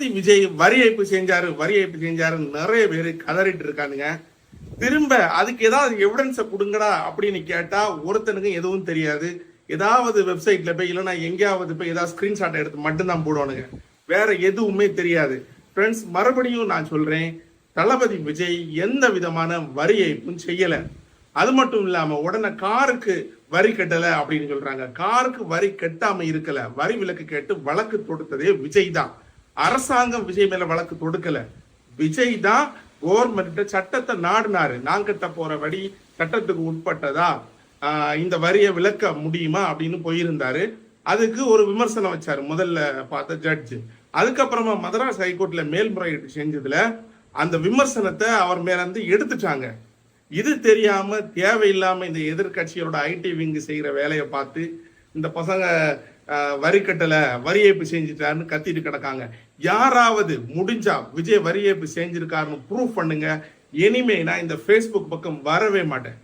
தளபதி விஜய் வரி ஏய்ப்பு செஞ்சாருன்னு நிறைய பேர் கதறிட்டு இருக்கானுங்க. திரும்ப அதுக்கு ஏதாவது எவிடன்ஸை கொடுங்கடா அப்படின்னு கேட்டா ஒருத்தனுக்கு எதுவும் தெரியாது. ஏதாவது வெப்சைட்ல போய் இல்லைன்னா எங்கேயாவது போய் ஏதாவது ஸ்கிரீன்ஷாட் எடுத்து மட்டும்தான் போடுவானுங்க, வேற எதுவுமே தெரியாது. ஃப்ரெண்ட்ஸ், மறுபடியும் நான் சொல்றேன், தளபதி விஜய் எந்த விதமான வரி ஏய்ப்பும் செய்யல. அது மட்டும் இல்லாம உடனே காருக்கு வரி கட்டல அப்படின்னு சொல்றாங்க. காருக்கு வரி கட்டாம இருக்கல, வரி விலக்கு கேட்டு வழக்கு தொடுத்ததே விஜய் தான். அரசாங்கம் விஜய் மேல வழக்கு தொடுக்கல, விஜய் தான் கவர்மெண்ட் சட்டத்தை நாடினாரு. நான் கட்ட போற வரி சட்டத்துக்கு உட்பட்டதா, இந்த வரியை விலக்க முடியுமா அப்படின்னு போயிருந்தாரு. அதுக்கு ஒரு விமர்சனம் வச்சாரு முதல்ல பார்த்த ஜட்ஜு. அதுக்கப்புறமா மதராஸ் ஹைகோர்ட்ல மேல்முறையீடு செஞ்சதுல அந்த விமர்சனத்தை அவர் மேல இருந்து எடுத்துட்டாங்க. இது தெரியாம தேவையில்லாம இந்த எதிர்கட்சியோட ஐடி விங்கு செய்யற வேலையை பார்த்து இந்த பசங்க வரி கட்டல, வரி ஏய்ப்பு செஞ்சுட்டாருன்னு கத்திட்டு கிடக்காங்க. யாராவது முடிஞ்சா விஜய் வரி ஏய்ப்பு செஞ்சிருக்காருன்னு ப்ரூவ் பண்ணுங்க. இனிமே நான் இந்த ஃபேஸ்புக் பக்கம் வரவே மாட்டேன்.